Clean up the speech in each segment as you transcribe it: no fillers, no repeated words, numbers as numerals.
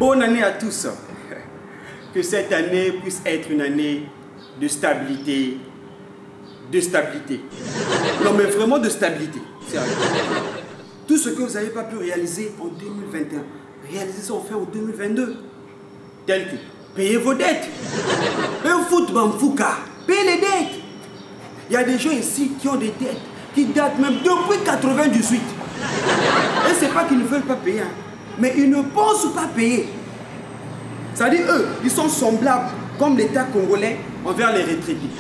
Bonne année à tous. Que cette année puisse être une année de stabilité. De stabilité. Non mais vraiment de stabilité. Sérieux. Tout ce que vous n'avez pas pu réaliser en 2021, réalisez ça enfin en 2022. Tel que payez vos dettes. Un foot bamfouka. Payez les dettes. Il y a des gens ici qui ont des dettes qui datent même depuis 98. Et c'est pas qu'ils ne veulent pas payer, hein, mais ils ne pensent pas payer. C'est-à-dire, eux, ils sont semblables comme l'État congolais envers les retraités.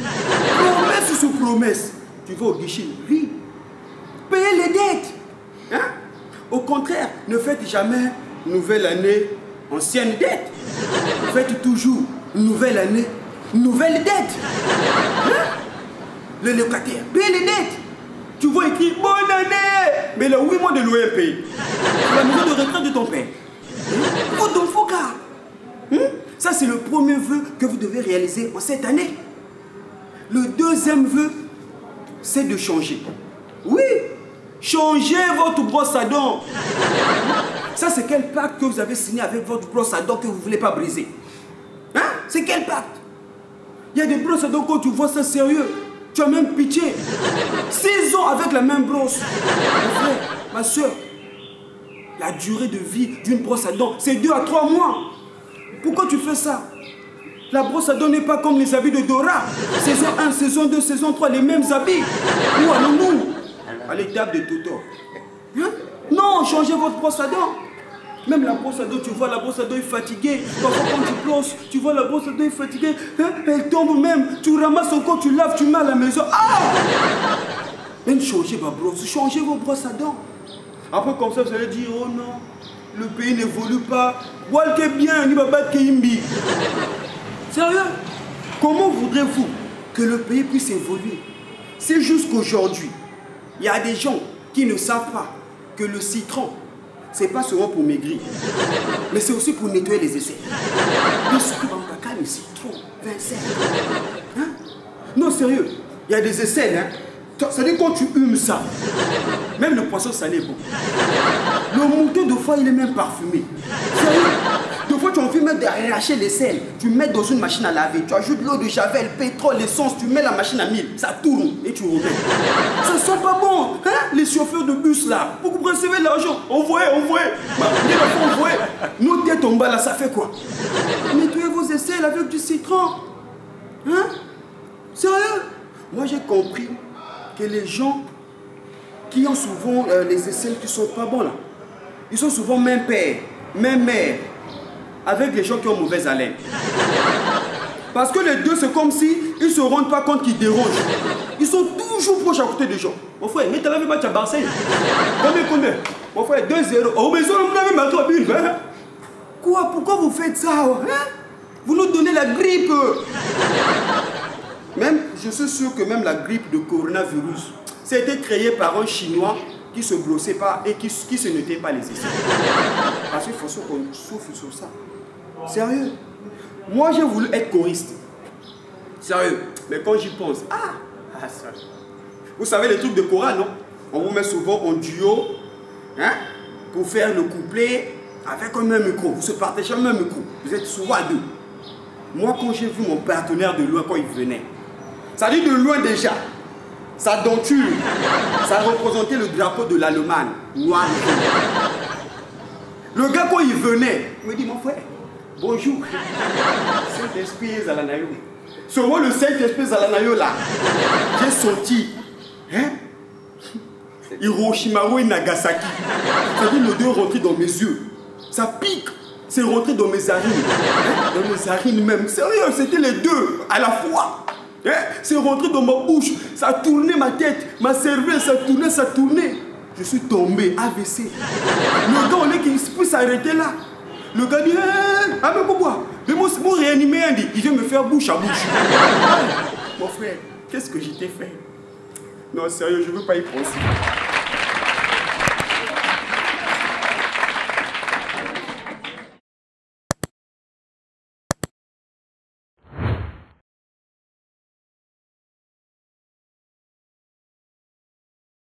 Promesse sous promesse. Tu vas au guichet, oui. Payez les dettes. Hein? Au contraire, ne faites jamais nouvelle année, ancienne dette. Faites toujours nouvelle année, nouvelle dette. Hein? Les locataires, payez les dettes. Tu vois écrit bonne année, mais le 8 mois de loyer payé. C'est la maison de retraite de ton père. Oh, donc faut car. Ça, c'est le premier vœu que vous devez réaliser en cette année. Le deuxième vœu, c'est de changer. Oui, changez votre brosse à dents. Ça, c'est quel pacte que vous avez signé avec votre brosse à dents que vous ne voulez pas briser? Hein? C'est quel pacte? Il y a des brosses à dents quand tu vois ça sérieux. Tu as même pitié. 6 ans avec la même brosse. Mon frère, ma soeur, la durée de vie d'une brosse à dents, c'est 2 à 3 mois. Pourquoi tu fais ça? La brosse à dents n'est pas comme les habits de Dora. Saison 1, saison 2, saison 3, les mêmes habits. Où allons-nous? À l'étape de Toto. Hein? Non, changez votre brosse à dents. Même la brosse à dents, tu vois, la brosse à dents est fatiguée. Parfois, quand tu brosses, tu vois la brosse à dents est fatiguée. Hein? Elle tombe même. Tu ramasses encore, tu laves, tu mets à la maison. Ah! Même changez ma brosse, changez vos brosses à dents. Après, comme ça, vous allez dire, oh non, le pays n'évolue pas. Walke bien, ni baba keimbi. Sérieux? Comment voudrez-vous que le pays puisse évoluer? C'est juste qu'aujourd'hui, il y a des gens qui ne savent pas que le citron, c'est pas seulement pour maigrir, mais c'est aussi pour nettoyer les aisselles. Le citron, 25. Hein? Non, sérieux, il y a des aisselles, hein? C'est-à-dire quand tu humes ça, même le poisson salé est bon. Le mouton de fois, il est même parfumé. Sérieux? De fois, tu as envie même d'arracher les sels. Tu mets dans une machine à laver, tu ajoutes l'eau de javel, pétrole, l'essence, tu mets la machine à 1000, ça tourne et tu remets. Ça sent pas bon, hein? Les chauffeurs de bus là, pour que vous recevez l'argent, envoyez. Envoyez. Nos têtes en bas là, ça fait quoi? Nettoyez vos aisselles avec du citron. Hein? Sérieux? Moi j'ai compris que les gens qui ont souvent les aisselles qui sont pas bons là, ils sont souvent même père, même mère, avec les gens qui ont mauvaise haleine. Parce que les deux, c'est comme si ils ne se rendent pas compte qu'ils dérangent. Ils sont toujours proches à côté des gens. Mon frère, mais tu as vu match à Barcelone. Combien? Mon frère, 2-0. Oh, mais on a même à une. Quoi? Pourquoi vous faites ça? Hein? Vous nous donnez la grippe. Même, je suis sûr que même la grippe de coronavirus, ça a été créé par un Chinois qui ne se brossait pas et qui se nettoyait pas les aisselles. Parce qu'il faut qu'on souffle sur ça. Sérieux? Moi, j'ai voulu être choriste. Sérieux. Mais quand j'y pense, ça. Vous savez les trucs de chorale, non? On vous met souvent en duo, hein, pour faire le couplet avec un même micro. Vous se partagez un même micro. Vous êtes souvent à deux. Moi, quand j'ai vu mon partenaire de loin, quand il venait, ça dit de loin déjà, sa denture, ça représentait le drapeau de l'Allemagne. Noir. Le gars, quand il venait, il me dit, mon frère, bonjour. Saint-Esprit Zalanayo. Seulement le Saint-Esprit Zalanayo là, j'ai senti, hein, Hiroshima et Nagasaki. C'est-à-dire l'odeur rentrée dans mes yeux. Ça pique. C'est rentré dans mes narines. Hein? Dans mes narines même. Sérieux, c'était les deux à la fois. Hein? C'est rentré dans ma bouche. Ça a tourné ma tête. Ma cervelle, ça tournait. Je suis tombé, AVC. Le gars, on est qu'il puisse s'arrêter là. Le gars dit, mais pourquoi? Mais moi, réanimé, il vient me faire bouche à bouche. Mon frère, qu'est-ce que je t'ai fait? Non, sérieux, je ne veux pas y penser.